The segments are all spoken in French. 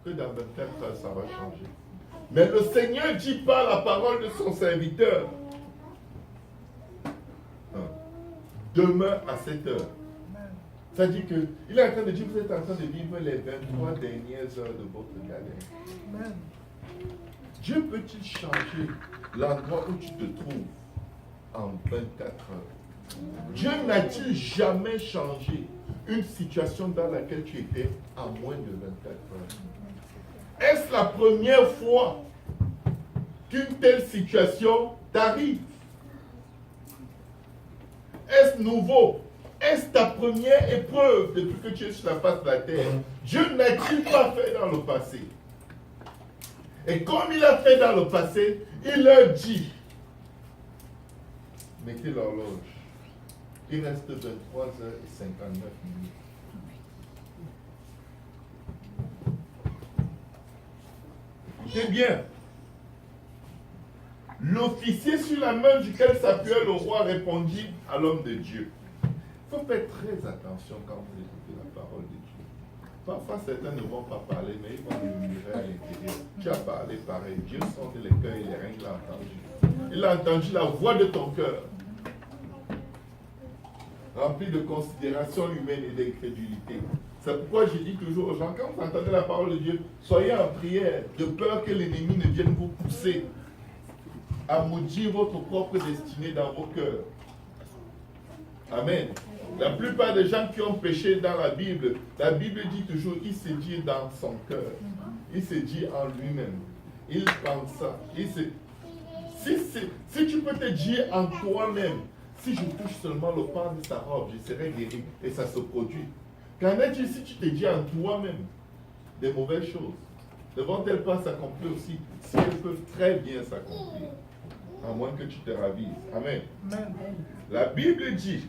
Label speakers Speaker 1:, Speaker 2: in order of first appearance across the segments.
Speaker 1: que dans 24 heures, ça va changer. Mais le Seigneur dit par la parole de son serviteur, demain à 7 heures. Ça dit que, il est en train de dire, vous êtes en train de vivre les 23 dernières heures de votre galère. Dieu peut-il changer l'endroit où tu te trouves en 24 heures? Dieu n'a-t-il jamais changé une situation dans laquelle tu étais en moins de 24 heures? Est-ce la première fois qu'une telle situation t'arrive? Est-ce nouveau? Est-ce ta première épreuve depuis que tu es sur la face de la terre? Dieu n'a-t-il pas fait dans le passé? Et comme il a fait dans le passé, il leur dit, mettez l'horloge. Il reste 23h59. Écoutez bien. L'officier sur la main duquel s'appuyait le roi répondit à l'homme de Dieu. Il faut faire très attention quand vous écoutez la parole de Dieu. Parfois, certains ne vont pas parler, mais ils vont murmurer à l'intérieur. Tu as parlé pareil. Dieu sonde les cœurs et les reins, il a entendu. Il a entendu la voix de ton cœur. Rempli de considération humaine et d'incrédulité. C'est pourquoi je dis toujours aux gens, quand vous entendez la parole de Dieu, soyez en prière, de peur que l'ennemi ne vienne vous pousser à maudire votre propre destinée dans vos cœurs. Amen. La plupart des gens qui ont péché dans la Bible dit toujours, il se dit dans son cœur. Il se dit en lui-même. Il pense ça. Si tu peux te dire en toi-même, si je touche seulement le pan de sa robe, je serai guéri. Et ça se produit. Qu'en est-il si tu te dis en toi-même des mauvaises choses? Ne vont-elles pas s'accomplir aussi? Si elles peuvent très bien s'accomplir. À moins que tu te ravises. Amen. La Bible dit,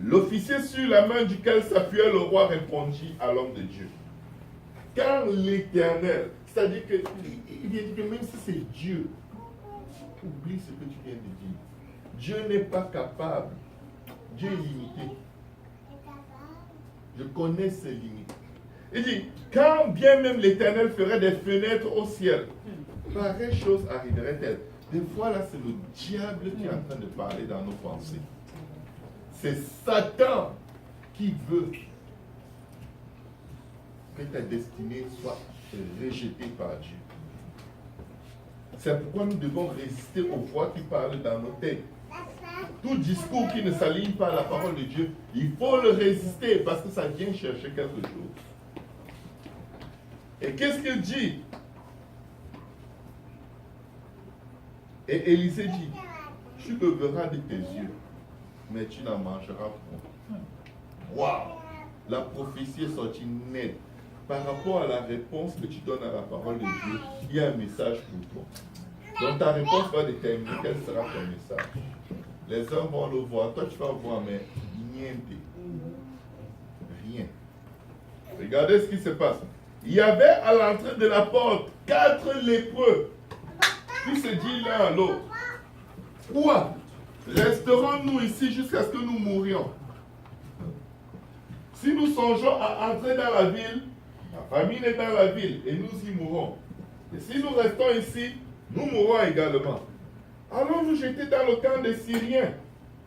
Speaker 1: l'officier sur la main duquel s'appuyait le roi répondit à l'homme de Dieu. Car l'Éternel, c'est-à-dire que, il dit que même si c'est Dieu, oublie ce que tu viens de dire. Dieu n'est pas capable. Dieu est limité. Je connais ses limites. Il dit, quand bien même l'Éternel ferait des fenêtres au ciel, pareille chose arriverait-elle. Des fois là, c'est le diable qui est en train de parler dans nos pensées. C'est Satan qui veut que ta destinée soit rejetée par Dieu. C'est pourquoi nous devons résister aux voix qui parlent dans nos têtes. Tout discours qui ne s'aligne pas à la parole de Dieu, il faut le résister parce que ça vient chercher quelque chose. Et qu'est-ce qu'il dit? Et Élisée dit, tu le verras de tes yeux, mais tu n'en mangeras point. Waouh! La prophétie est sortie nette. Par rapport à la réponse que tu donnes à la parole de Dieu, il y a un message pour toi. Donc ta réponse va déterminer quel sera ton message. Les hommes vont le voir, toi tu vas voir, mais niente. Rien. Regardez ce qui se passe. Il y avait à l'entrée de la porte 4 lépreux qui se disent l'un à l'autre, quoi? Resterons-nous ici jusqu'à ce que nous mourions? Si nous songeons à entrer dans la ville, la famine est dans la ville et nous y mourrons. Et si nous restons ici, nous mourrons également. Allons nous jeter dans le camp des Syriens.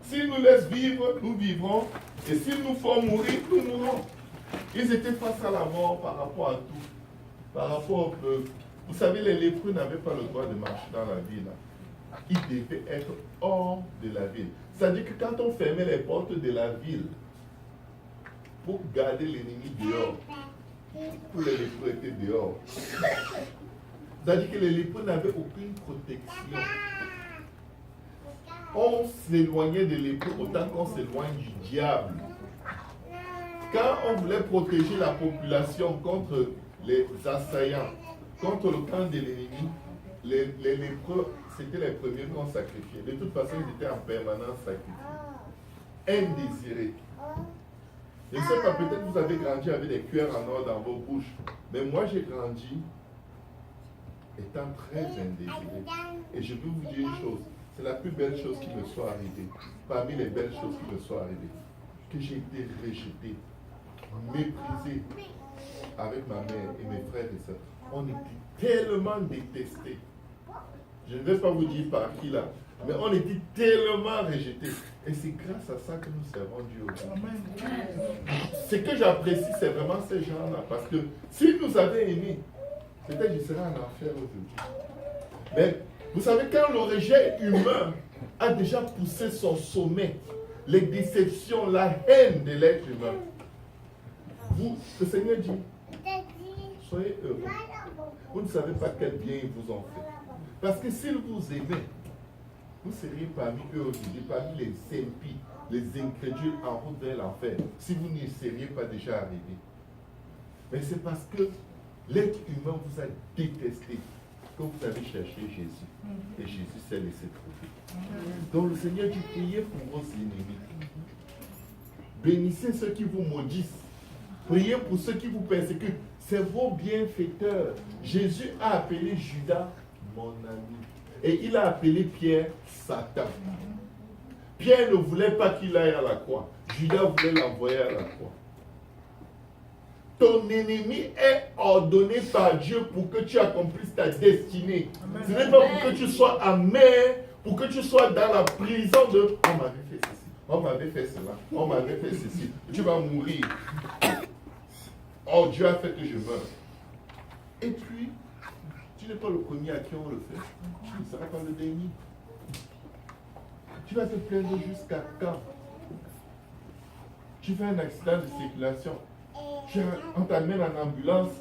Speaker 1: S'ils nous laissent vivre, nous vivrons. Et s'ils nous font mourir, nous mourrons. Ils étaient face à la mort par rapport à tout. Par rapport au peuple. Vous savez, les lépreux n'avaient pas le droit de marcher dans la ville. Ils devaient être hors de la ville. C'est-à-dire que quand on fermait les portes de la ville pour garder l'ennemi dehors, tous les lépreux étaient dehors. C'est-à-dire que les lépreux n'avaient aucune protection. On s'éloignait des lépreux autant qu'on s'éloigne du diable. Quand on voulait protéger la population contre les assaillants, contre le camp de l'ennemi, les lépreux, c'était les premiers qu'on sacrifiait. De toute façon, ils étaient en permanence sacrifiés. Indésirés. Je ne sais pas, peut-être vous avez grandi avec des cuillères en or dans vos bouches. Mais moi, j'ai grandi étant très indésiré. Et je peux vous dire une chose. C'est la plus belle chose qui me soit arrivée. Parmi les belles choses qui me soient arrivées. Que j'ai été rejeté, méprisé. avec ma mère et mes frères et sœurs, on était tellement détestés. Je ne vais pas vous dire par qui là, mais on était tellement rejetés. Et c'est grâce à ça que nous servons Dieu aujourd'hui. Ce que j'apprécie, c'est vraiment ces gens-là. Parce que s'ils nous avaient aimés, peut-être je serais en enfer aujourd'hui. Mais vous savez, quand le rejet humain a déjà poussé son sommet, les déceptions, la haine de l'être humain, vous, le Seigneur dit, soyez heureux. Vous ne savez pas quel bien ils vous ont fait. Parce que s'ils vous aimaient, vous seriez parmi eux aujourd'hui, parmi les impies, les incrédules en route vers l'enfer, si vous n'y seriez pas déjà arrivés. Mais c'est parce que l'être humain vous a détesté que vous avez cherché Jésus. Et Jésus s'est laissé trouver. Donc le Seigneur dit, priez pour vos ennemis. Bénissez ceux qui vous maudissent. Priez pour ceux qui vous persécutent. C'est vos bienfaiteurs. Jésus a appelé Judas mon ami. Et il a appelé Pierre Satan. Pierre ne voulait pas qu'il aille à la croix. Judas voulait l'envoyer à la croix. Ton ennemi est ordonné par Dieu pour que tu accomplisses ta destinée. Amen. Ce n'est pas pour que tu sois amer, pour que tu sois dans la prison de « on m'avait fait ceci, on m'avait fait cela, on m'avait fait ceci, tu vas mourir. » Oh, Dieu a fait que je meure. Et puis, tu n'es pas le premier à qui on le fait. Tu ne seras pas le dernier. Tu vas te plaindre jusqu'à quand? Tu fais un accident de circulation. On t'amène en ambulance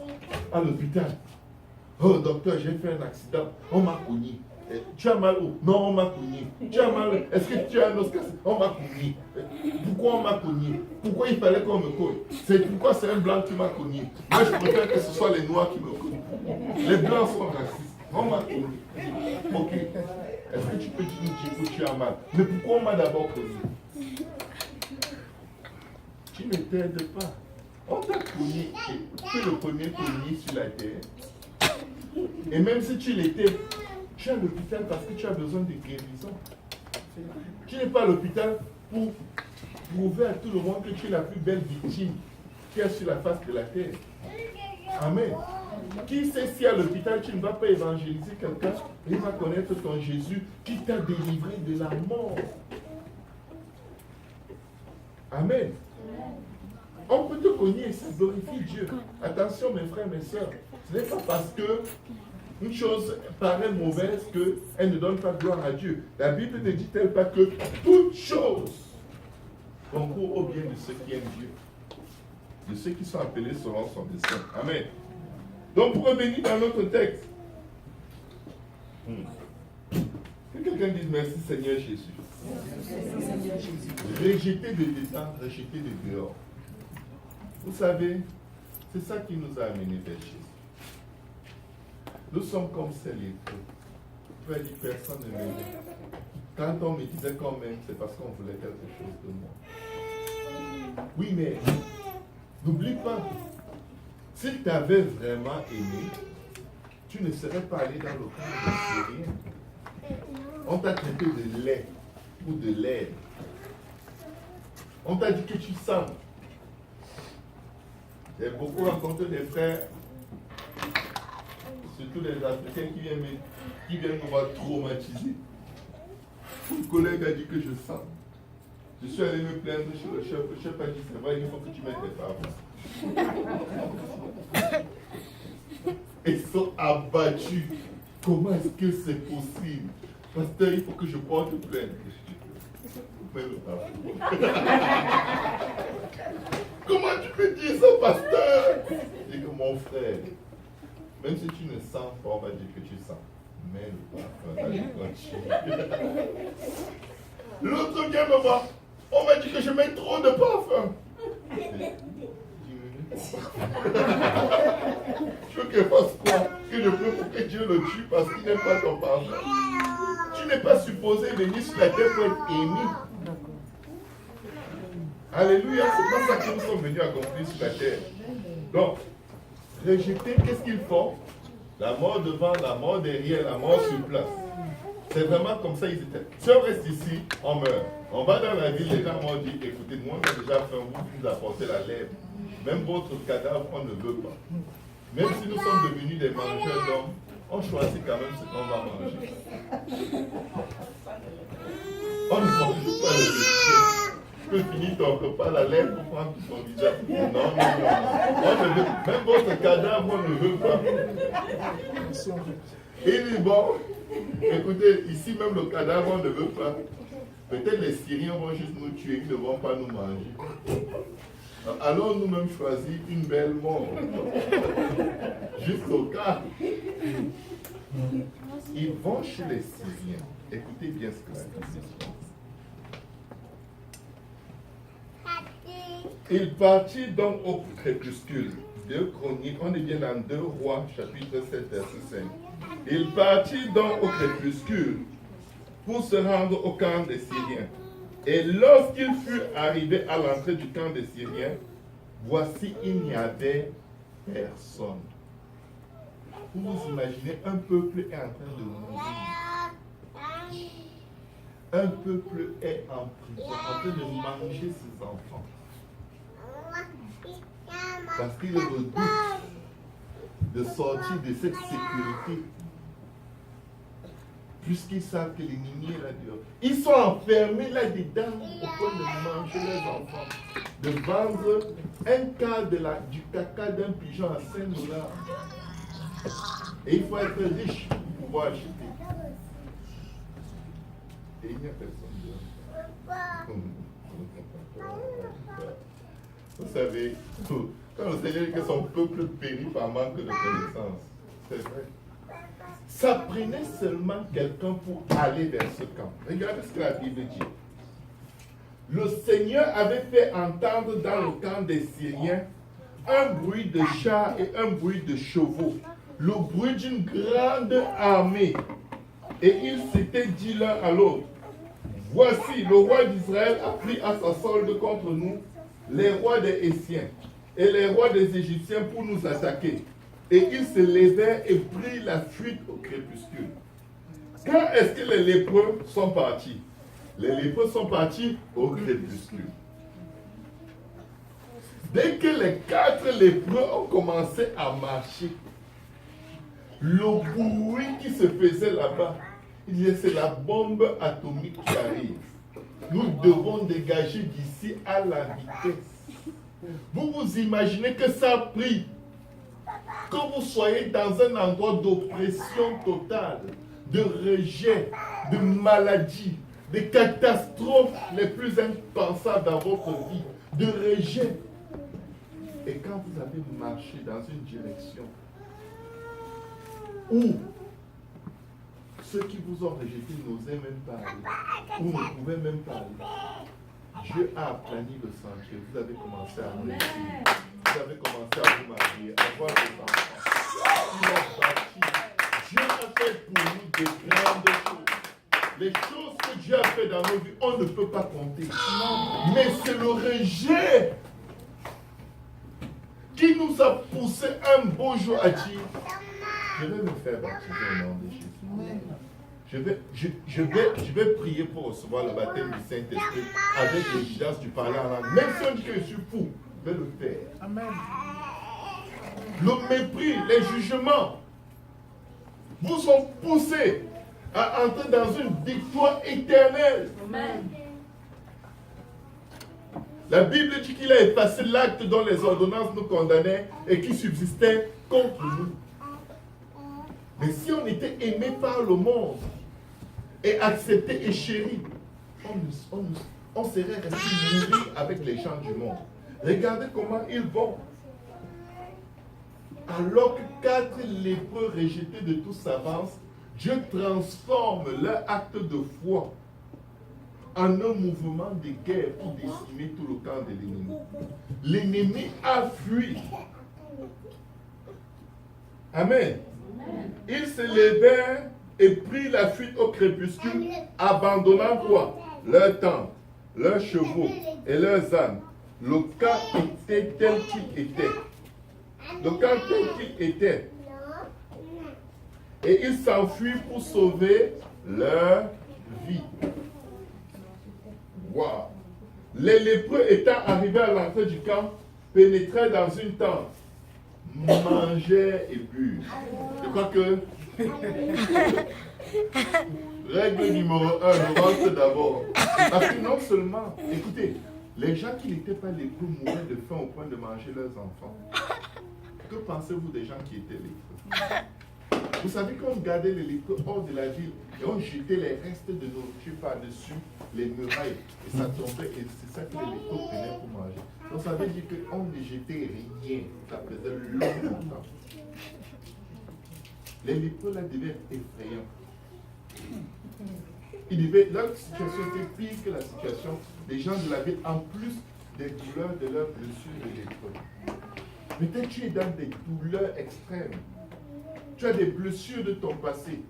Speaker 1: à l'hôpital. Oh docteur, j'ai fait un accident. On m'a cogné. Tu as mal où? Non, on m'a cogné. Tu as mal? Est-ce que tu as un os cassé? On m'a cogné. Pourquoi on m'a cogné? Pourquoi il fallait qu'on me cogne? C'est pourquoi c'est un blanc qui m'a cogné. Moi, je préfère que ce soit les noirs qui me cognent. Les blancs sont racistes. On m'a cogné. Ok. Est-ce que tu peux dire que tu as mal? Mais pourquoi on m'a d'abord cogné? Tu ne t'aides pas. On t'a cogné, tu es le premier cogné sur la terre. Et même si tu l'étais, tu es à l'hôpital parce que tu as besoin de guérison. Tu n'es pas à l'hôpital pour prouver à tout le monde que tu es la plus belle victime qui est sur la face de la terre. Amen. Qui sait si à l'hôpital tu ne vas pas évangéliser quelqu'un et il va connaître ton Jésus qui t'a délivré de la mort. Amen. On peut te cogner et ça glorifie Dieu. Attention mes frères, mes soeurs. Ce n'est pas parce que une chose paraît mauvaise qu'elle ne donne pas gloire à Dieu. La Bible ne dit-elle pas que toute chose concourt au bien de ceux qui aiment Dieu, de ceux qui sont appelés selon son dessein. Amen. Donc pour revenir dans notre texte, que quelqu'un dise merci Seigneur Jésus. Rejeté de dedans, rejeté de dehors. Vous savez, c'est ça qui nous a amenés vers Jésus. Nous sommes comme ces lépreux. Tu as dit, personne ne m'aimait. Quand on me disait qu'on m'aime, c'est parce qu'on voulait quelque chose de moi. Oui, mais n'oublie pas, s'il t'avait vraiment aimé, tu ne serais pas allé dans le camp des Syriens. On t'a traité de lait ou de laide. On t'a dit que tu sens. J'ai beaucoup rencontré des frères, surtout les Africains qui viennent me voir traumatisés. Un collègue a dit que je sens. Je suis allé me plaindre chez le chef. Le chef a dit, c'est vrai, il faut que tu mettes tes paroles. Ils sont abattus. Comment est-ce que c'est possible? Pasteur, il faut que je porte plainte. Comment tu peux dire ça, pasteur? Je dis que mon frère, même si tu ne sens pas, on va dire que tu sens. Mais le parfum, l'autre vient me voir, on m'a dit que je mets trop de parfum. Tu veux que fasse quoi? Que je prie pour que Dieu le tue parce qu'il n'aime pas ton parfum. Tu n'es pas supposé venir sur la terre pour être aimé. Alléluia, c'est pas ça que nous sommes venus accomplir sur la terre. Donc, rejeter, qu'est-ce qu'ils font? La mort devant, la mort derrière, la mort sur place. C'est vraiment comme ça ils étaient. Si on reste ici, on meurt. On va dans la ville, les gens m'ont dit, écoutez, nous on a déjà fait un vous nous apportez la lèvre. Même votre cadavre, on ne veut pas. Même si nous sommes devenus des mangeurs d'hommes, on choisit quand même ce qu'on va manger. On ne mange pas le chrétien. Tu peux finir ton repas, la lèvre pour prendre ton visage. Non. On ne veut, même votre cadavre, on ne veut pas. Il dit, bon, écoutez, ici même le cadavre, on ne veut pas. Peut-être les Syriens vont juste nous tuer, ils ne vont pas nous manger. Alors nous-mêmes choisir une belle mort. Jusqu'au cas. Ils vont chez les Syriens. Écoutez bien ce que la Bible dit. Il partit donc au crépuscule. 2 Chroniques, on est bien dans 2 Rois, chapitre 7, verset 5. Il partit donc au crépuscule pour se rendre au camp des Syriens. Et lorsqu'il fut arrivé à l'entrée du camp des Syriens, voici, il n'y avait personne. Vous vous imaginez, un peuple est en train de mourir. Un peuple est en prison, en train de manger ses enfants. Parce qu'il redoute de sortir de cette sécurité. Puisqu'ils savent que l'ennemi est là-dedans. Ils sont enfermés là-dedans au point de manger leurs enfants. De vendre un quart du caca d'un pigeon à 5 $. Et il faut être riche pour pouvoir acheter. Et il n'y a personne de... Vous savez, quand le Seigneur dit que son peuple périt par manque de connaissance, c'est vrai. Ça prenait seulement quelqu'un pour aller vers ce camp. Regardez ce que la Bible dit. Le Seigneur avait fait entendre dans le camp des Syriens un bruit de chars et un bruit de chevaux, le bruit d'une grande armée. Et ils s'étaient dit l'un à l'autre, voici, le roi d'Israël a pris à sa solde contre nous les rois des Hessiens et les rois des Égyptiens pour nous attaquer. Et ils se levèrent et prirent la fuite au crépuscule. Quand est-ce que les lépreux sont partis? Les lépreux sont partis au crépuscule. Dès que les 4 lépreux ont commencé à marcher, le bruit qui se faisait là-bas, il disait c'est la bombe atomique qui arrive. Nous devons dégager d'ici à la vitesse. Vous vous imaginez que ça a pris, que vous soyez dans un endroit d'oppression totale, de rejet, de maladie, de catastrophes les plus impensables dans votre vie, de rejet. Et quand vous avez marché dans une direction où ceux qui vous ont rejeté n'osaient même pas aller, ou ne pouvaient même pas aller, Dieu a aplani le sentier. Vous avez commencé à réussir. Vous avez commencé à vous marier, à avoir des enfants. Il a bâti. Dieu a fait pour nous de grandes choses. Les choses que Dieu a fait dans nos vies, on ne peut pas compter. Mais c'est le rejet qui nous a poussé un beau jour à dire, je vais me faire baptiser au nom de Jésus. Je vais prier pour recevoir le baptême du Saint-Esprit avec l'exigence du parler en langue. Même si on dit que je suis fou, je vais le faire. Amen. Le mépris, les jugements vous ont poussé à entrer dans une victoire éternelle. Amen. La Bible dit qu'il a effacé l'acte dont les ordonnances nous condamnaient et qui subsistait contre nous. Mais si on était aimé par le monde et accepté et chéri, on serait resté mourir avec les gens du monde. Regardez comment ils vont. Alors que 4 lépreux rejetés de tous s'avancent, Dieu transforme leur acte de foi en un mouvement de guerre pour décimer tout le camp de l'ennemi. L'ennemi a fui. Amen. Ils se levèrent et prirent la fuite au crépuscule, abandonnant quoi? Leurs tentes, leurs chevaux et leurs ânes. Le camp était tel qu'il était. Le camp tel qu'il était. Et ils s'enfuirent pour sauver leur vie. Wow. Les lépreux étant arrivés à l'entrée du camp, pénétraient dans une tente, mangeaient et buvent. Je crois que règle numéro 1, le rentre d'abord. Parce que non seulement, écoutez, les gens qui n'étaient pas lépreux mouraient de faim au point de manger leurs enfants. Que pensez-vous des gens qui étaient lépreux? Vous savez qu'on gardait les lépreux hors de la ville et on jetait les restes de nourriture par-dessus les murailles et ça tombait et c'est ça que les lépreux prenaient pour manger. Donc ça veut dire qu'on ne jetait rien, ça faisait longtemps. Les lépreux là devaient être effrayants. Leur situation était pire que la situation des gens de la ville, en plus des douleurs de leurs blessures de lépreux. Peut-être tu es dans des douleurs extrêmes. Tu as des blessures de ton passé,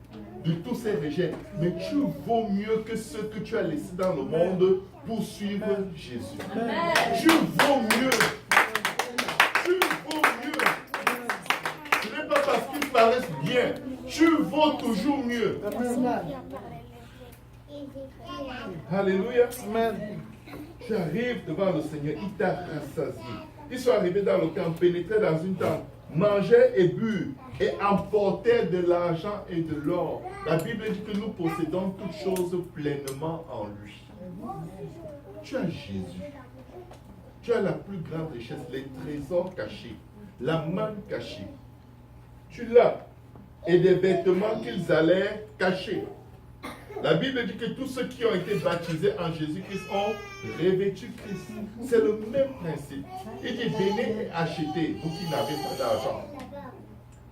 Speaker 1: de tous ces rejets, mais tu vaux mieux que ceux que tu as laissés dans le monde pour suivre Jésus. Tu vaux mieux. Tu vaux mieux. Ce n'est pas parce qu'ils paraissent bien. Tu vaux toujours mieux. Alléluia. Tu arrives devant le Seigneur, il t'a rassasié. Ils sont arrivés dans le camp, pénétraient dans une tente, mangeaient et buvent et emportaient de l'argent et de l'or. La Bible dit que nous possédons toutes choses pleinement en lui. Tu as Jésus. Tu as la plus grande richesse, les trésors cachés, la manne cachée. Tu l'as. Et des vêtements qu'ils allaient cacher. La Bible dit que tous ceux qui ont été baptisés en Jésus-Christ ont revêtu Christ. C'est le même principe. Il dit, venez et achetez, vous qui n'avez pas d'argent.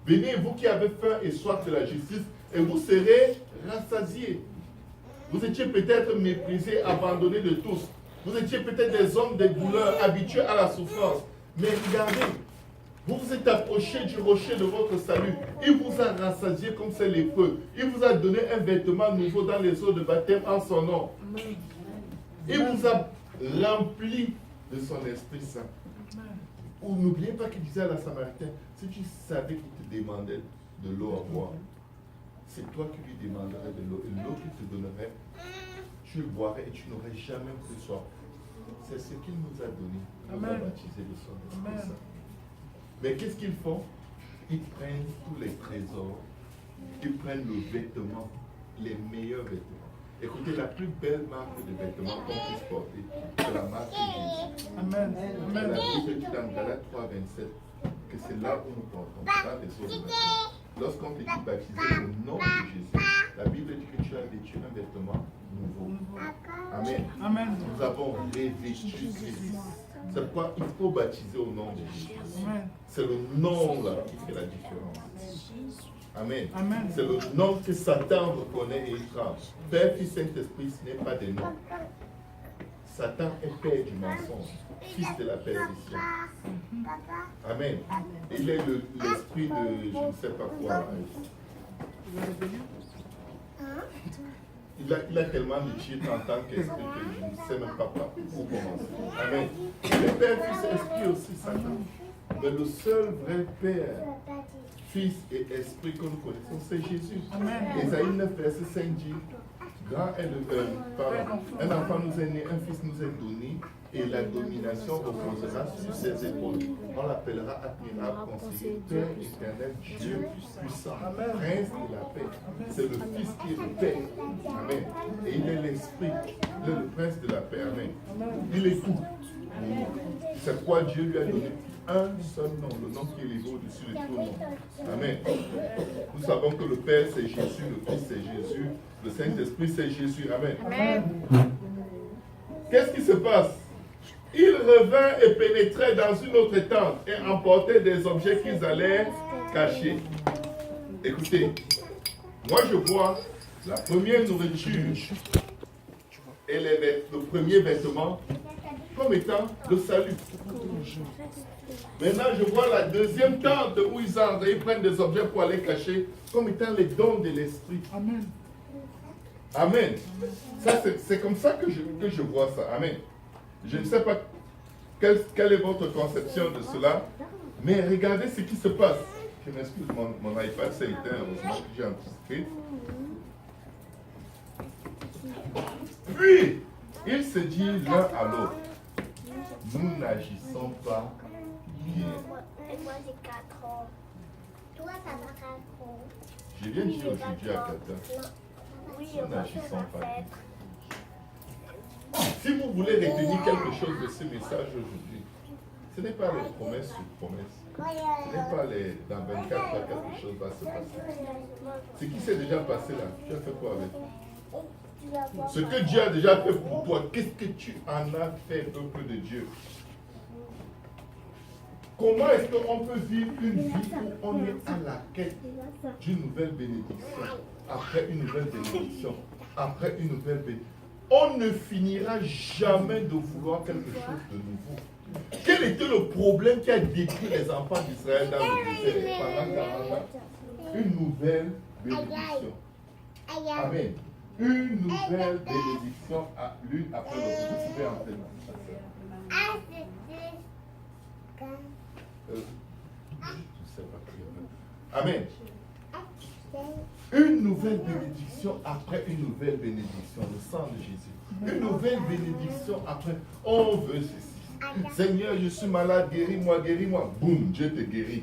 Speaker 1: Venez, vous qui avez faim et soif de la justice, et vous serez rassasiés. Vous étiez peut-être méprisés, abandonnés de tous. Vous étiez peut-être des hommes de douleur, habitués à la souffrance. Mais regardez, vous vous êtes approché du rocher de votre salut. Il vous a rassasié comme c'est lépreux. Il vous a donné un vêtement nouveau dans les eaux de baptême en son nom. Il vous a rempli de son Esprit Saint. Ou n'oubliez pas qu'il disait à la Samaritaine, si tu savais qu'il te demandait de l'eau à boire, c'est toi qui lui demanderais de l'eau. Et l'eau qu'il te donnerait, tu le boirais et tu n'aurais jamais plus soif. C'est ce qu'il nous a donné. Il nous a baptisé de son Esprit Saint. Mais qu'est-ce qu'ils font? Ils prennent tous les trésors, ils prennent le vêtement, les meilleurs vêtements. Écoutez, la plus belle marque de vêtements qu'on puisse porter, c'est la marque de Jésus. Amen. La Bible dit dans Galates 3:27 que c'est là où nous portons, dans les eaux de baptême. Lorsqu'on te dit baptiser au nom de Jésus, la Bible dit que tu as vêtu un vêtement nouveau. Amen. Amen. Nous avons revêtu Christ. C'est pourquoi il faut baptiser au nom de Jésus. C'est le nom là qui fait la différence. Amen. Amen. C'est le nom que Satan reconnaît et il tremble. Père, Fils, Saint-Esprit, ce n'est pas des noms. Satan est père du mensonge, fils de la perdition. Amen. Il est l'esprit de je ne sais pas quoi. Il a tellement de titres en tant qu'esprit que je ne sais même pas où commencer. Amen. Le Père, Fils et Esprit aussi, Satan. Mais le seul vrai Père, Fils et Esprit que nous connaissons, c'est Jésus. Ésaïe 9, verset 5 dit, un enfant nous est né, un fils nous est donné, et la domination reposera sur ses épaules. On l'appellera admirable, conseiller, Père éternel, Dieu puissant, Prince de la paix. C'est le Fils qui est le Père. Amen. Et il est l'Esprit, il est le Prince de la paix. Amen. Il est tout. C'est pourquoi Dieu lui a donné un seul nom, le nom qui est élevé au-dessus de tout nom. Amen. Nous savons que le Père c'est Jésus, le Fils c'est Jésus, le Saint-Esprit c'est Jésus. Amen. Amen. Qu'est-ce qui se passe? Ils revinrent et pénétraient dans une autre tente et emportaient des objets qu'ils allaient cacher. Écoutez, moi je vois la première nourriture et le premier vêtement comme étant le salut. Maintenant, je vois la deuxième tente où ils entrent et ils prennent des objets pour aller cacher comme étant les dons de l'esprit. Amen. Amen. Ça, c'est comme ça que je vois ça. Amen. Je ne sais pas quelle est votre conception de cela, mais regardez ce qui se passe. Je m'excuse, mon iPad s'est éteint, heureusement que j'ai anticipé. Puis, il se dit l'un à l'autre, nous n'agissons pas Bien.
Speaker 2: Et moi j'ai 4 ans. Toi, ça va 4 ans.
Speaker 1: Je viens dire aujourd'hui à quelqu'un.
Speaker 2: Oui,
Speaker 1: En
Speaker 2: moi
Speaker 1: agissant
Speaker 2: je
Speaker 1: pas.
Speaker 2: vais
Speaker 1: Si vous voulez retenir quelque chose de ce message aujourd'hui, ce n'est pas les promesses sur promesses. Ce n'est pas les dans 24 heures quelque chose va se passer. Ce qui s'est déjà passé là, tu as fait quoi avec? Ce que Dieu a déjà fait pour toi, qu'est-ce que tu en as fait, peuple de Dieu? Comment est-ce qu'on peut vivre une vie où on est à la quête d'une nouvelle bénédiction, après une nouvelle bénédiction, après une nouvelle bénédiction? On ne finira jamais de vouloir quelque chose de nouveau. Quel était le problème qui a détruit les enfants d'Israël dans le désert pendant 40 ans? Une nouvelle bénédiction. Amen. Une nouvelle bénédiction à l'une après l'autre. Vous pouvez entrer dans ça. Amen. Une nouvelle bénédiction après une nouvelle bénédiction. Le sang de Jésus. Une nouvelle bénédiction après. On veut ceci. Seigneur, je suis malade, guéris-moi, guéris-moi. Boum, Dieu te guérit.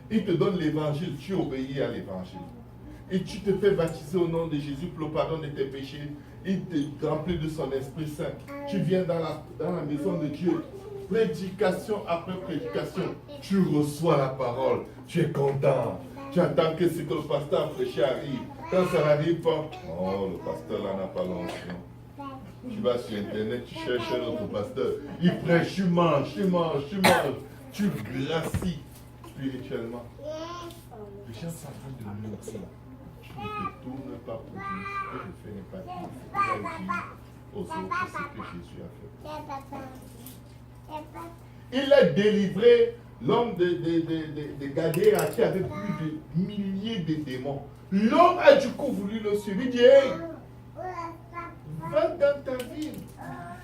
Speaker 1: Il te donne l'évangile, tu obéis à l'évangile. Et tu te fais baptiser au nom de Jésus pour le pardon de tes péchés. Il te remplit de son Esprit Saint. Tu viens dans la maison de Dieu. Prédication après prédication. Tu reçois la parole. Tu es content. Tu attends que ce que le pasteur a prêché arrive. Quand ça n'arrive pas, oh, le pasteur là n'a pas l'onction. Tu vas sur internet, tu cherches un autre pasteur. Il prêche, tu manges, tu manges, tu manges. Tu gracies spirituellement. Les gens sont en train de mentir. Tu ne te tournes pas pour Dieu. Ce que je fais n'est pas Dieu. Tu vas dire aux autres ce que Jésus a fait. Il a délivré l'homme de Gadéra qui avait plus de milliers de démons. L'homme a du coup voulu le suivre. Il dit, hey, va dans ta ville.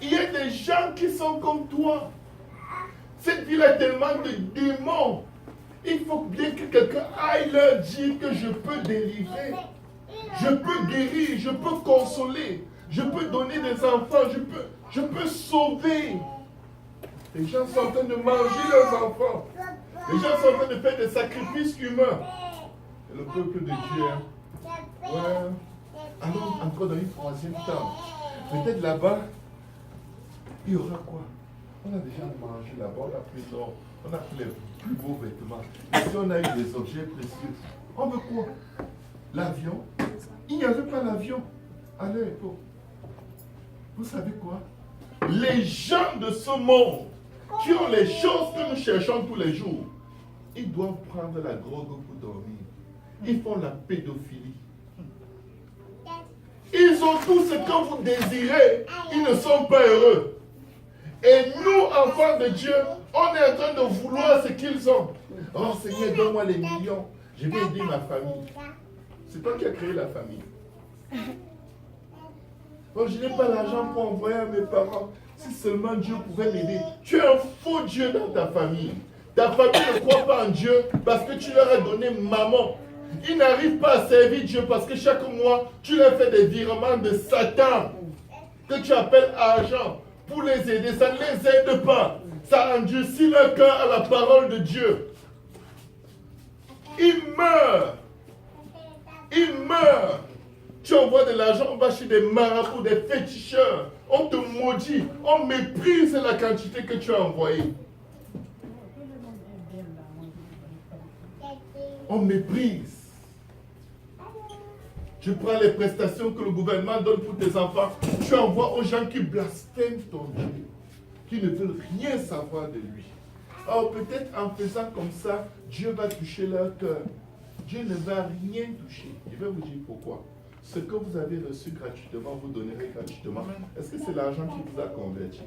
Speaker 1: Il y a des gens qui sont comme toi. Cette ville a tellement de démons. Il faut bien que quelqu'un aille leur dire que je peux délivrer. Je peux guérir, je peux consoler. Je peux donner des enfants, je peux sauver. Les gens sont en train de manger leurs enfants. Les gens sont en train de faire des sacrifices humains. Et le peuple de Dieu, ouais, allons encore dans une troisième table. Peut-être là-bas, il y aura quoi? On a déjà mangé là-bas, on a pris l'or, on a pris les plus beaux vêtements. Ici, on a eu des objets précieux. On veut quoi? L'avion? Il n'y avait pas l'avion à leur époque. Vous savez quoi? Les gens de ce monde qui ont les choses que nous cherchons tous les jours, ils doivent prendre la drogue pour dormir. Ils font la pédophilie. Ils ont tout ce que vous désirez. Ils ne sont pas heureux. Et nous, enfants de Dieu, on est en train de vouloir ce qu'ils ont. Oh Seigneur, donne-moi les millions. Je vais aider ma famille. C'est toi qui as créé la famille. Oh, je n'ai pas l'argent pour envoyer à mes parents. Si seulement Dieu pouvait m'aider. Tu es un faux Dieu dans ta famille. Ta famille ne croit pas en Dieu parce que tu leur as donné maman. Ils n'arrivent pas à servir Dieu parce que chaque mois, tu leur fais des virements de Satan que tu appelles argent pour les aider. Ça ne les aide pas. Ça endurcit leur cœur à la parole de Dieu. Ils meurent. Ils meurent. Tu envoies de l'argent, on va chez des marabouts, des féticheurs. On te maudit. On méprise la quantité que tu as envoyée. On méprise. Tu prends les prestations que le gouvernement donne pour tes enfants. Tu envoies aux gens qui blasphèment ton Dieu. Qui ne veulent rien savoir de lui. Or, peut-être en faisant comme ça, Dieu va toucher leur cœur. Dieu ne va rien toucher. Je vais vous dire pourquoi. Ce que vous avez reçu gratuitement, vous donnerez gratuitement. Est-ce que c'est l'argent qui vous a converti?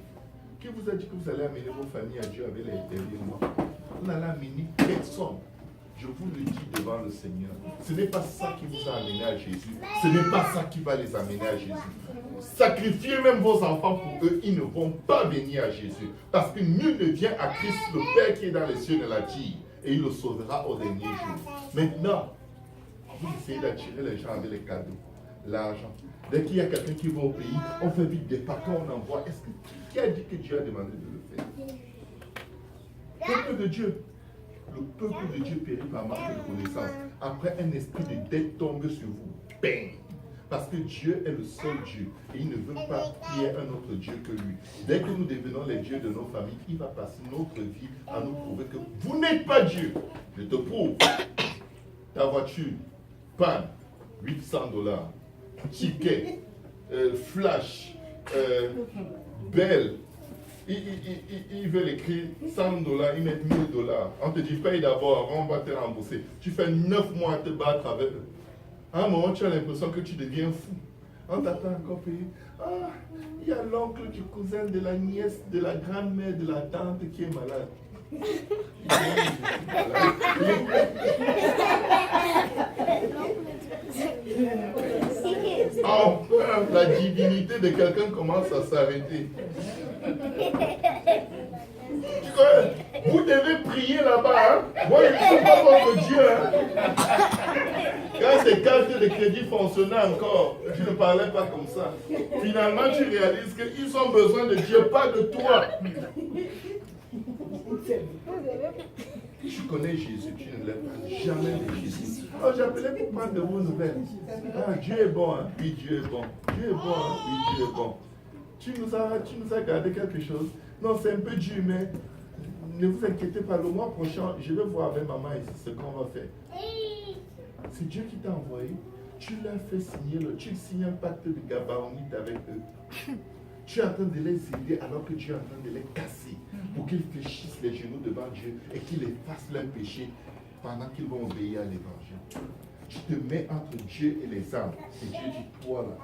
Speaker 1: Qui vous a dit que vous allez amener vos familles à Dieu avec les virements? Vous n'allez amener personne. Je vous le dis devant le Seigneur. Ce n'est pas ça qui vous a amené à Jésus. Ce n'est pas ça qui va les amener à Jésus. Sacrifiez même vos enfants pour eux, ils ne vont pas venir à Jésus. Parce que nul ne vient à Christ, le Père qui est dans les cieux de la dire. Et il le sauvera au dernier jour. Maintenant, vous essayez d'attirer les gens avec les cadeaux, l'argent. Dès qu'il y a quelqu'un qui va au pays, on fait vite des paquets, on envoie. Est-ce que qui a dit que Dieu a demandé de le faire? Peuple de Dieu. Le peuple de Dieu périt par manque de connaissance. Après, un esprit de dette tombe sur vous. Bang! Parce que Dieu est le seul Dieu. Et il ne veut pas qu'il y ait un autre Dieu que lui. Dès que nous devenons les dieux de nos familles, il va passer notre vie à nous prouver que vous n'êtes pas Dieu. Je te prouve. Ta voiture, panne, $800. Ticket, flash, belle. Ils veulent écrire $100, ils mettent $1000. On te dit paye d'abord, on va te rembourser. Tu fais 9 mois à te battre avec eux. À un moment, tu as l'impression que tu deviens fou. On t'attend encore payer. Ah, il y a l'oncle du cousin, de la nièce, de la grand-mère, de la tante qui est malade. Enfin, la divinité de quelqu'un commence à s'arrêter. Tu connais? Vous devez prier là-bas. Hein? Moi, je ne suis pas votre Dieu. Hein? Quand ces cartes de crédit fonctionnaient encore, tu ne parlais pas comme ça. Finalement, tu réalises qu'ils ont besoin de Dieu, pas de toi. Tu connais Jésus, tu ne l'aimes jamais de Jésus. Oh, j'appelais pour prendre de vos nouvelles. Ah, Dieu est bon, hein? Oui, Dieu est bon. Dieu est bon, hein? Oui, Dieu est bon. Tu nous as gardé quelque chose. Non, c'est un peu dur, mais ne vous inquiétez pas, le mois prochain, je vais voir avec maman ici ce qu'on va faire. C'est Dieu qui t'a envoyé. Tu leur fais signer, tu signes un pacte de gabaonite avec eux. Tu es en train de les aider alors que Dieu est en train de les casser pour qu'ils fléchissent les genoux devant Dieu et qu'ils effacent leurs péchés pendant qu'ils vont obéir à l'évangile. Tu te mets entre Dieu et les âmes. Et Dieu dit, toi là,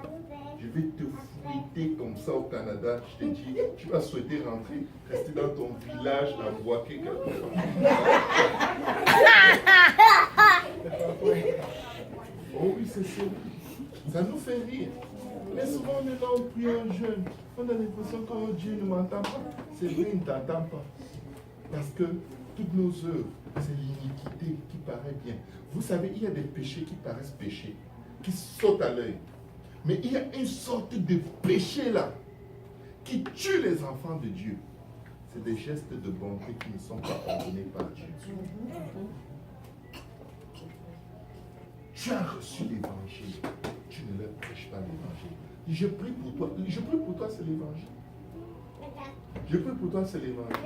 Speaker 1: je vais te fouetter comme ça au Canada. Je te dis, tu vas souhaiter rentrer, rester dans ton village à Boaké quelque part. Oh oui, c'est ça. Ça nous fait rire. Mais souvent on est là, on prie un jeûne. On a l'impression que Dieu ne m'entend pas. C'est vrai, il ne t'entend pas. Parce que toutes nos œuvres, c'est l'iniquité qui paraît bien. Vous savez, il y a des péchés qui paraissent péchés, qui sautent à l'œil. Mais il y a une sorte de péché là, qui tue les enfants de Dieu. C'est des gestes de bonté qui ne sont pas ordonnés par Dieu. Tu as reçu l'évangile, tu ne leur prêches pas l'évangile. Je prie pour toi, c'est l'évangile. Je prie pour toi, c'est l'évangile.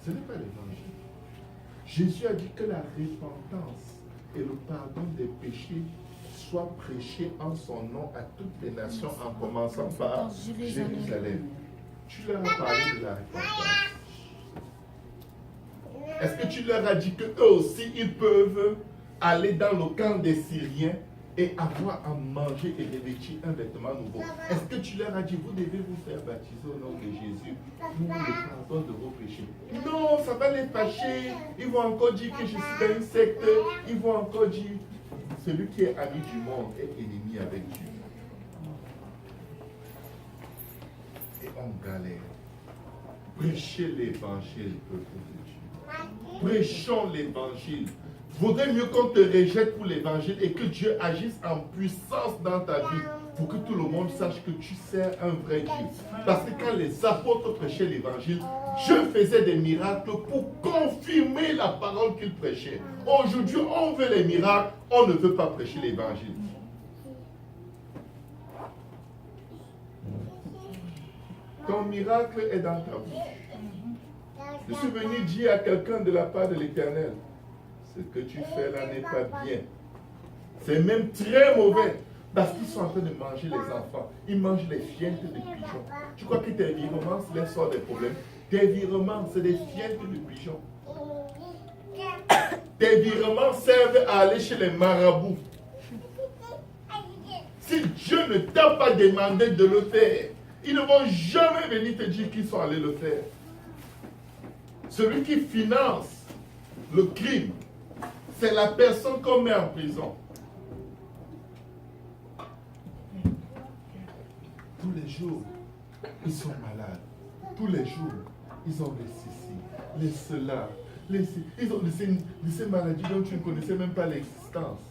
Speaker 1: Ce n'est pas l'évangile. Jésus a dit que la repentance et le pardon des péchés soient prêchés en son nom à toutes les nations, en commençant par Jérusalem. Tu leur as parlé de la repentance. Est-ce que tu leur as dit qu'eux aussi, ils peuvent aller dans le camp des Syriens et avoir à manger et revêtir un vêtement nouveau? Est-ce que tu leur as dit, vous devez vous faire baptiser au nom de Jésus pour le pardon de vos péchés? Non, ça va les fâcher. Ils vont encore dire que je suis dans une secte. Ils vont encore dire, celui qui est ami du monde est ennemi avec Dieu. Et on galère. Prêchez l'évangile, peuple de Dieu. Prêchons l'évangile. Vaudrait mieux qu'on te rejette pour l'évangile et que Dieu agisse en puissance dans ta vie pour que tout le monde sache que tu sers un vrai Dieu. Parce que quand les apôtres prêchaient l'évangile, Dieu faisait des miracles pour confirmer la parole qu'ils prêchaient. Aujourd'hui, on veut les miracles, on ne veut pas prêcher l'évangile. Ton miracle est dans ta bouche. Je suis venu dire à quelqu'un de la part de l'Éternel, ce que tu fais là n'est pas bien. C'est même très mauvais. Parce qu'ils sont en train de manger les enfants. Ils mangent les fientes de pigeons. Tu crois que tes virements, c'est les sortes des problèmes? Tes virements, c'est des fientes de pigeons. Tes virements servent à aller chez les marabouts. Si Dieu ne t'a pas demandé de le faire, ils ne vont jamais venir te dire qu'ils sont allés le faire. Celui qui finance le crime, c'est la personne qu'on met en prison. Tous les jours, ils sont malades. Tous les jours, ils ont les ceci, les cela, ils ont ces maladies dont tu ne connaissais même pas l'existence.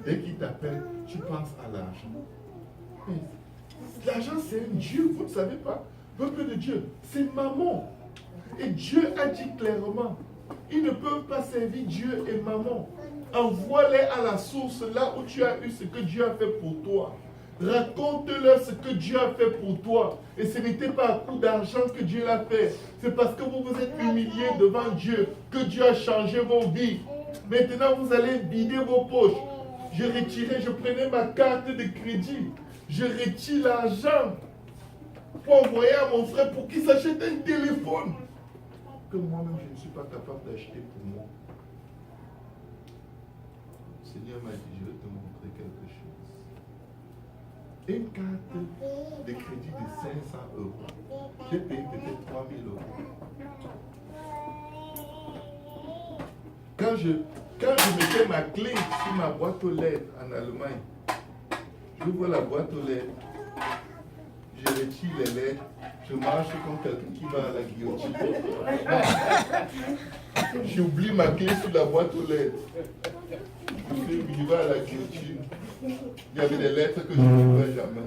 Speaker 1: Dès qu'ils t'appellent, tu penses à l'argent. Mais l'argent, c'est un Dieu, vous ne savez pas. Peuple de Dieu, c'est maman. Et Dieu a dit clairement, ils ne peuvent pas servir Dieu et maman. Envoie-les à la source, là où tu as eu ce que Dieu a fait pour toi. Raconte-leur ce que Dieu a fait pour toi. Et ce n'était pas à coup d'argent que Dieu l'a fait. C'est parce que vous vous êtes humiliés devant Dieu que Dieu a changé vos vies. Maintenant, vous allez vider vos poches. Je prenais ma carte de crédit. Je retire l'argent pour envoyer à mon frère pour qu'il s'achète un téléphone que moi-même je ne suis pas capable d'acheter pour moi. Le Seigneur m'a dit, je vais te montrer quelque chose. Une carte de crédit de 500 euros. J'ai payé peut-être 3000 euros. Quand je mettais ma clé sur ma boîte aux lettres en Allemagne, je vois la boîte aux lettres, je retire les lettres, je marche comme quelqu'un qui va à la guillotine. J'oublie ma clé sur la boîte aux lettres. Je vais à la guillotine. Il y avait des lettres que je n'ouvrais jamais.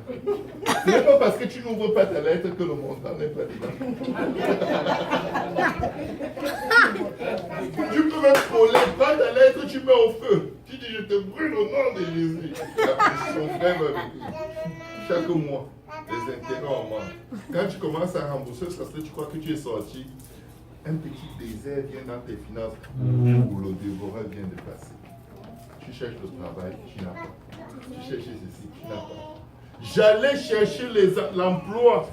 Speaker 1: Ce n'est pas parce que tu n'ouvres pas ta lettre que le montant n'est pas dedans. Tu peux mettre ton lettre, pas ta lettre, tu mets au feu. Tu dis, je te brûle au nom de Jésus. Son frère m'a dit, chaque mois, les intérêts en manque. Quand tu commences à rembourser, c'est parce que tu crois que tu es sorti. Un petit désert vient dans tes finances. Où le dévoreur vient de passer. Tu cherches le travail, tu n'as pas. Tu cherches ceci, tu n'as pas. J'allais chercher l'emploi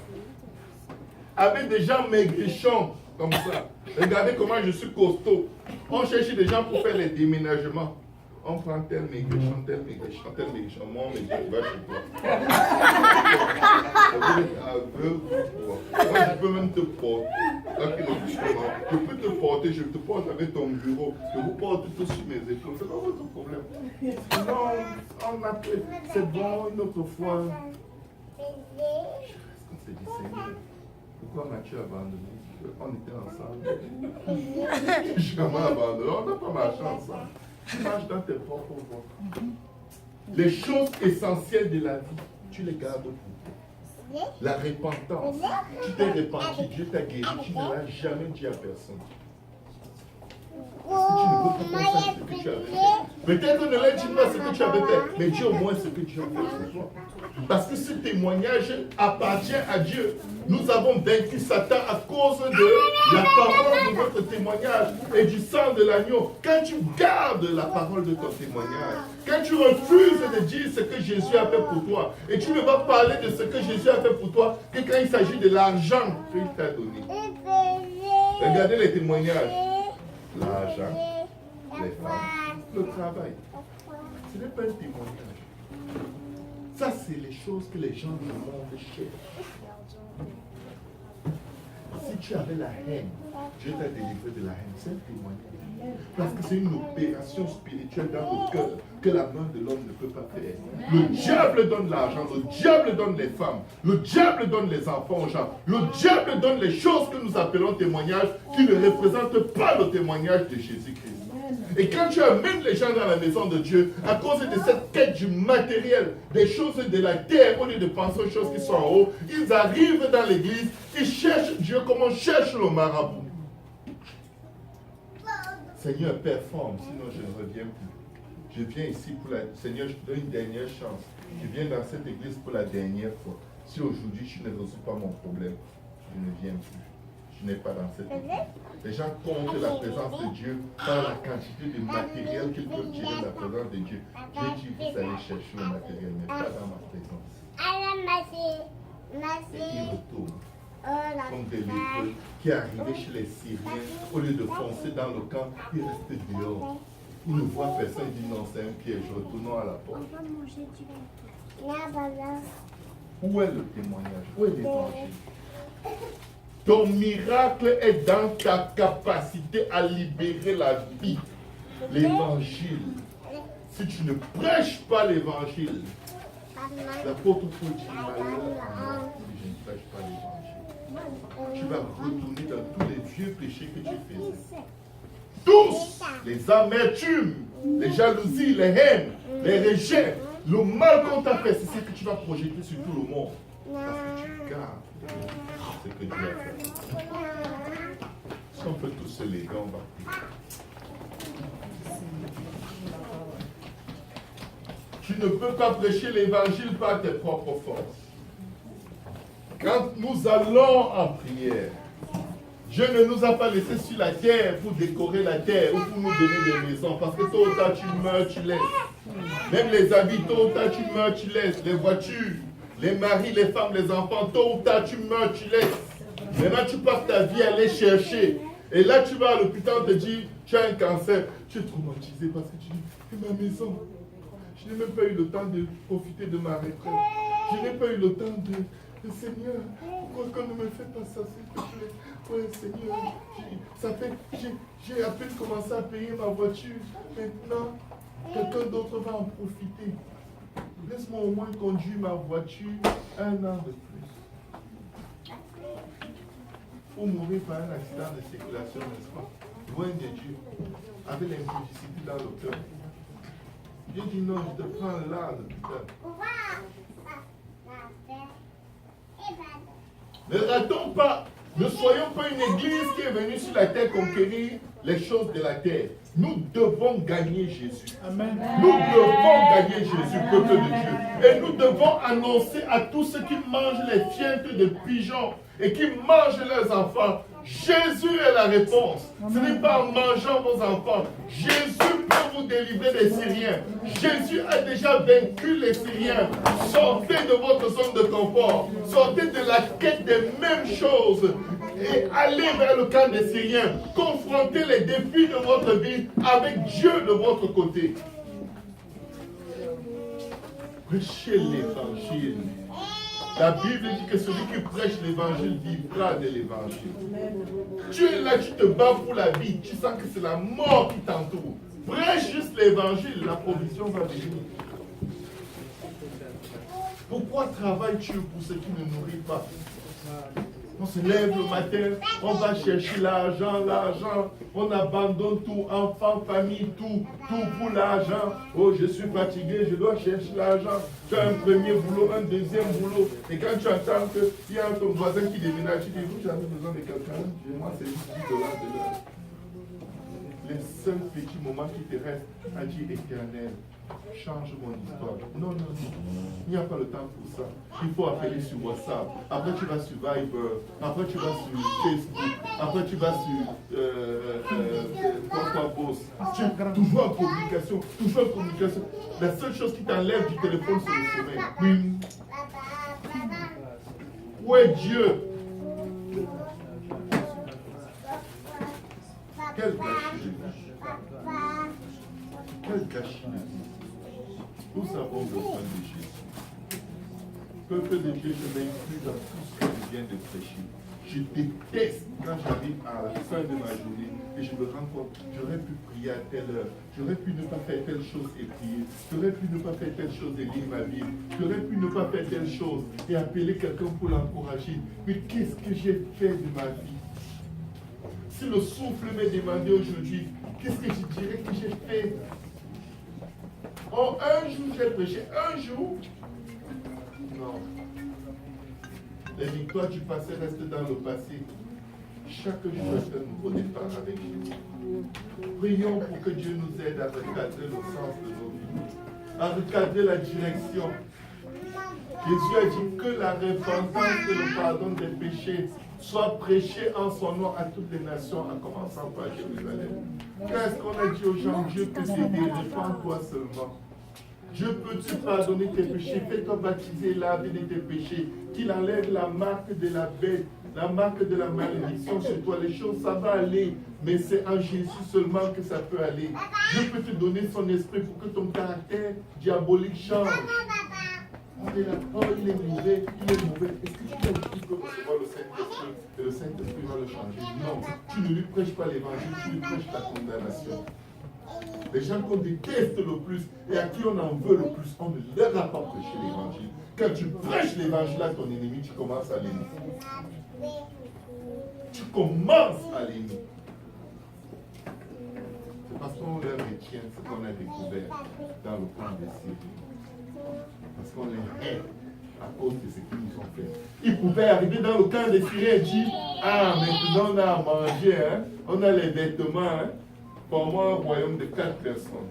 Speaker 1: avec des gens maigrichons comme ça. Regardez comment je suis costaud. On cherche des gens pour faire les déménagements. On prend tel maigrichon, tel maigrichon, tel maigrichon. Moi, mais tu vas chez toi. Moi, je peux même te porter. Je peux te porter, je te porte avec ton bureau. Je vous porte tout sur mes épaules. C'est pas votre problème. Non, on a fait. C'est bon, une autre fois. Je reste comme c'est du Seigneur. Pourquoi m'as-tu abandonné? On était ensemble. Je suis vraiment abandonné. On n'a pas marché ensemble. Tu marches dans tes propres voies. Les choses essentielles de la vie, tu les gardes pour toi. La repentance, tu t'es repenti, Dieu t'a guéri, tu ne l'as jamais dit à personne. Parce que tu ne veux pas penser à ce que tu avais fait. Peut-être ne l'as dit pas ce que tu avais fait, mais dis au moins ce que tu as fait pour toi. Parce que ce témoignage appartient à Dieu. Nous avons vaincu Satan à cause de la parole de votre témoignage et du sang de l'agneau. Quand tu gardes la parole de ton témoignage, quand tu refuses de dire ce que Jésus a fait pour toi, et tu ne vas parler de ce que Jésus a fait pour toi que quand il s'agit de l'argent qu'il t'a donné. Regardez les témoignages. L'argent, les femmes, le travail. Ce n'est pas un témoignage. Ça, c'est les choses que les gens du monde cherchent. Si tu avais la haine, Dieu t'a délivré de la haine. C'est un témoignage. Parce que c'est une opération spirituelle dans le cœur que la main de l'homme ne peut pas faire. Le diable donne l'argent, le diable donne les femmes, le diable donne les enfants aux gens, le diable donne les choses que nous appelons témoignages qui ne représentent pas le témoignage de Jésus-Christ. Et quand tu amènes les gens dans la maison de Dieu, à cause de cette quête du matériel, des choses de la terre, au lieu de penser aux choses qui sont en haut, ils arrivent dans l'église, ils cherchent Dieu comme on cherche le marabout. Seigneur, performe, sinon je ne reviens plus. Je viens ici pour la... Seigneur, je te donne une dernière chance. Je viens dans cette église pour la dernière fois. Si aujourd'hui tu ne résous pas mon problème, je ne viens plus. Je n'ai pas dans cette église. Les gens comptent la présence de Dieu par la quantité de matériel qu'ils peuvent tirer de la présence de Dieu. Dieu dit, vous allez chercher le matériel, mais pas dans ma présence. Et ils retournent. Comme des lépreux qui arrivaient chez les Syriens, au lieu de foncer dans le camp, ils restent dehors. Ils ne voient personne, ils disent non, c'est un piège, retournons à la porte. Où est le témoignage? Où est l'évangile? Ton miracle est dans ta capacité à libérer la vie. L'évangile. Si tu ne prêches pas l'évangile, l'apôtre Paul dit malheur à moi si je ne prêche pas l'évangile. Tu vas retourner dans tous les vieux péchés que tu faisais. Tous les amertumes, les jalousies, les haines, les rejets, le mal qu'on t'a fait, c'est ce que tu vas projeter sur tout le monde. Parce que tu gardes ce que Dieu a fait. Si on peut tous se lever, on va. Tu ne peux pas prêcher l'évangile par tes propres forces. Quand nous allons en prière, Dieu ne nous a pas laissés sur la terre pour décorer la terre ou pour nous donner des maisons. Parce que tôt ou tard, tu meurs, tu laisses. Même les habits, tôt ou tard, tu meurs, tu laisses. Les voitures, les maris, les femmes, les enfants, tôt ou tard, tu meurs, tu laisses. Maintenant, tu passes ta vie à aller chercher. Et là, tu vas à l'hôpital, on te dit, tu as un cancer. Tu es traumatisé parce que tu dis, c'est ma maison. Je n'ai même pas eu le temps de profiter de ma retraite. Je n'ai pas eu le temps de... Seigneur, pourquoi qu'on ne me fait pas ça, s'il te plaît? Oui, Seigneur, j'ai à peine commencé à payer ma voiture. Maintenant, quelqu'un d'autre va en profiter. Laisse-moi au moins conduire ma voiture 1 an de plus. Pour mourir par un accident de circulation, n'est-ce pas? Loin de Dieu, avec l'impudicité dans le cœur. Dieu dit non, je te prends là, l'hôpital. Ne ratons pas, ne soyons pas une église qui est venue sur la terre conquérir les choses de la terre. Nous devons gagner Jésus. Amen. Nous devons gagner Jésus, peuple de Dieu. Et nous devons annoncer à tous ceux qui mangent les fientes de pigeons et qui mangent leurs enfants, Jésus est la réponse. Ce n'est pas en mangeant vos enfants. Jésus peut vous délivrer des Syriens. Jésus a déjà vaincu les Syriens. Sortez de votre zone de confort. Sortez de la quête des mêmes choses. Et allez vers le camp des Syriens. Confrontez les défis de votre vie avec Dieu de votre côté. Prêchez l'évangile. La Bible dit que celui qui prêche l'évangile vivra de l'évangile. Tu es là, tu te bats pour la vie. Tu sens que c'est la mort qui t'entoure. Prêche juste l'évangile, la provision va venir. Pourquoi travailles-tu pour ceux qui ne nourrissent pas? On se lève le matin, on va chercher l'argent, on abandonne tout, enfants, famille, tout pour l'argent. Oh, je suis fatigué, je dois chercher l'argent. Tu as un premier boulot, un deuxième boulot. Et quand tu entends qu'il y a ton voisin qui déménage, tu dis, vous avez besoin de quelqu'un, moi c'est juste $10 de l'heure. Les seuls petits moments qui te restent, a dit éternel, change mon histoire. Non, il n'y a pas le temps pour ça. Il faut appeler sur WhatsApp. Après, tu vas sur Viber. Après, tu vas sur Facebook. Après, tu vas sur Boss. Tu es toujours en communication. Toujours en communication. La seule chose qui t'enlève du téléphone, c'est le sommeil. Où est Dieu? Quel gâchis. Quel gâchis. Nous avons besoin de Jésus. Peuple de Dieu, je m'inclus dans tout ce que je viens de prêcher. Je déteste quand j'arrive à la fin de ma journée et je me rends compte, j'aurais pu prier à telle heure, j'aurais pu ne pas faire telle chose et prier, j'aurais pu ne pas faire telle chose et lire ma Bible, j'aurais pu ne pas faire telle chose et appeler quelqu'un pour l'encourager. Mais qu'est-ce que j'ai fait de ma vie? Si le souffle m'est demandé aujourd'hui, qu'est-ce que je dirais que j'ai fait? Oh, un jour j'ai prêché, un jour? Non. Les victoires du passé restent dans le passé. Chaque jour est un nouveau départ avec Jésus. Prions pour que Dieu nous aide à recadrer le sens de nos vies, à recadrer la direction. Jésus a dit que la repentance et le pardon des péchés soient prêchés en son nom à toutes les nations, en commençant par Jérusalem. Qu'est-ce qu'on a dit aux gens? Dieu peut t'aider, répands-toi seulement. Dieu peut te pardonner tes péchés, fais-toi baptiser, laver de tes péchés, qu'il enlève la marque de la bête, la marque de la malédiction sur toi. Les choses, ça va aller, mais c'est en Jésus seulement que ça peut aller. Dieu peut te donner son esprit pour que ton caractère diabolique change. On est là, oh, il est mauvais, il est mauvais. Est-ce que tu peux recevoir le Saint-Esprit et le Saint-Esprit va le changer? Non, tu ne lui prêches pas l'évangile, tu lui prêches la condamnation. Les gens qu'on déteste le plus et à qui on en veut le plus, on ne leur a pas prêché l'évangile. Quand tu prêches l'évangile à ton ennemi, tu commences à l'aimer. Tu commences à l'aimer. C'est parce qu'on leur retient ce qu'on a découvert dans le camp des Syriens. Parce qu'on les hait. à cause de ce qu'ils nous ont fait. Ils pouvaient arriver dans le camp des Syriens et dire, ah, maintenant on a à manger, hein? On a les vêtements, hein? Formons un royaume de 4 personnes.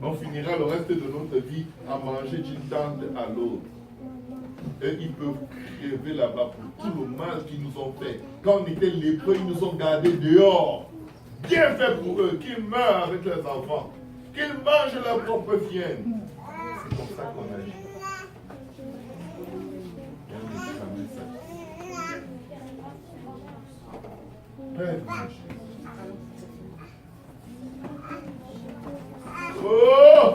Speaker 1: On finira le reste de notre vie à manger d'une tente à l'autre. Et ils peuvent crever là-bas pour tout le mal qu'ils nous ont fait. Quand on était lépreux, ils nous ont gardés dehors. Bien fait pour eux, qu'ils meurent avec leurs enfants, qu'ils mangent leur propre viande. C'est comme ça qu'on agit. Oh!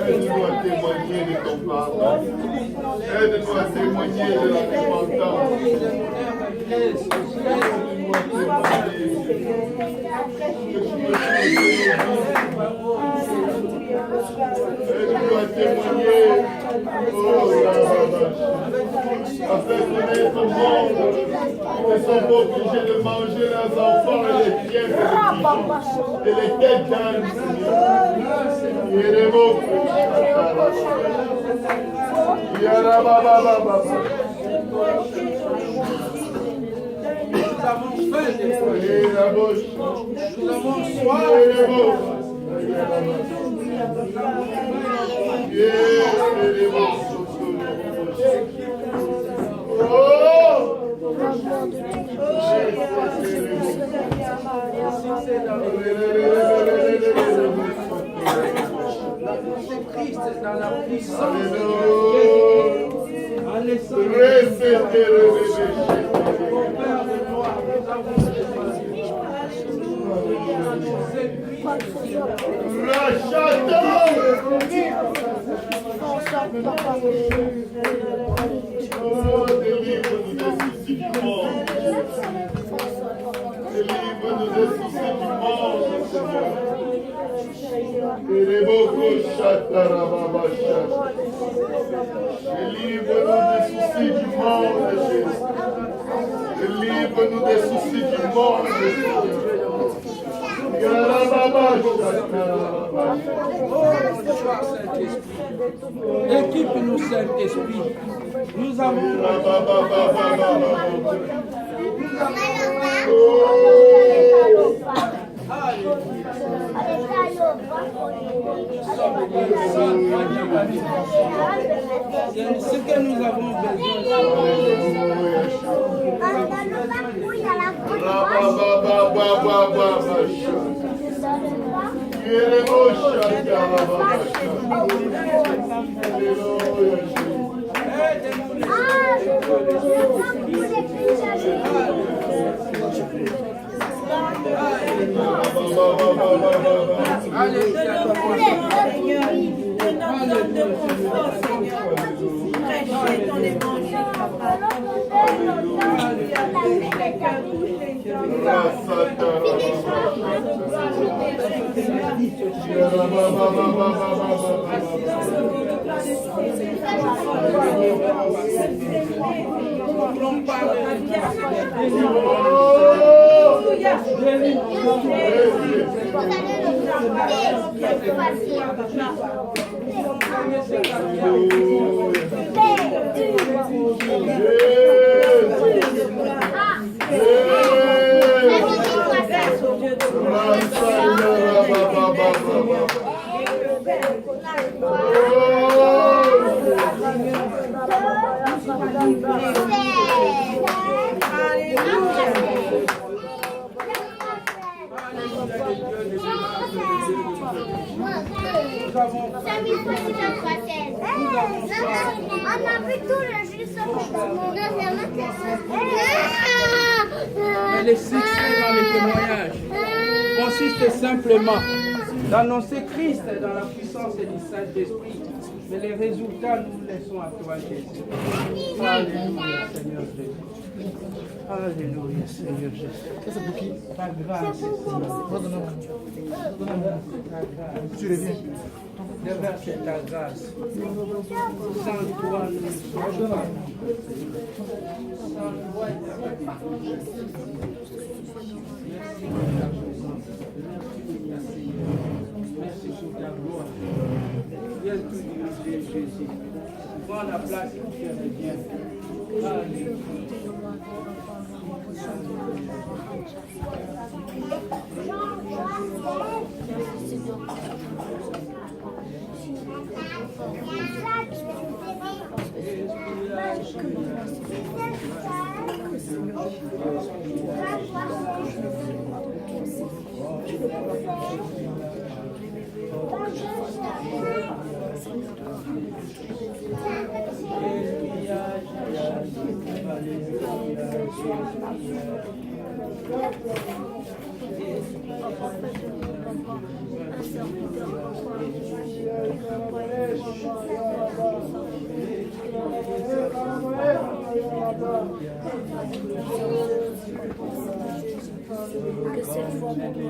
Speaker 1: Aide-nous à témoigner de ton pardon. Aide-nous à témoigner de la repentance. Aide-nous à témoigner. Aide-nous à témoigner. Afin que notre monde ne sont pas obligés de manger leurs enfants et les chiens et les têtes d'âne.
Speaker 3: Nous avons faim des fois. Nous avons soif. C'est Christ dans la puissance.
Speaker 1: Délivre-nous des soucis du monde. Délivre-nous des soucis du monde, Seigneur. Délivre-nous des soucis du monde, Jésus. Délivre-nous des soucis du monde, Seigneur.
Speaker 3: Équipe-nous, Saint-Esprit. Nous avons ce que nous avons besoin.
Speaker 2: tout le jus sur mon
Speaker 3: Mais le succès dans les témoignages consiste simplement d'annoncer Christ dans la puissance du Saint-Esprit. Mais les résultats, nous laissons à toi, Jésus. Alléluia, Seigneur Jésus. Alléluia, Seigneur Jésus. Ta grâce.
Speaker 4: Tu reviens.
Speaker 3: Déverse ta grâce. Sans toi, nous ne sommes pas. Sans toi, merci pour ta gloire. Viens tout diriger, Jésus. Prends la place que tu es bien. Alléluia.
Speaker 2: Que cette fois mon Dieu,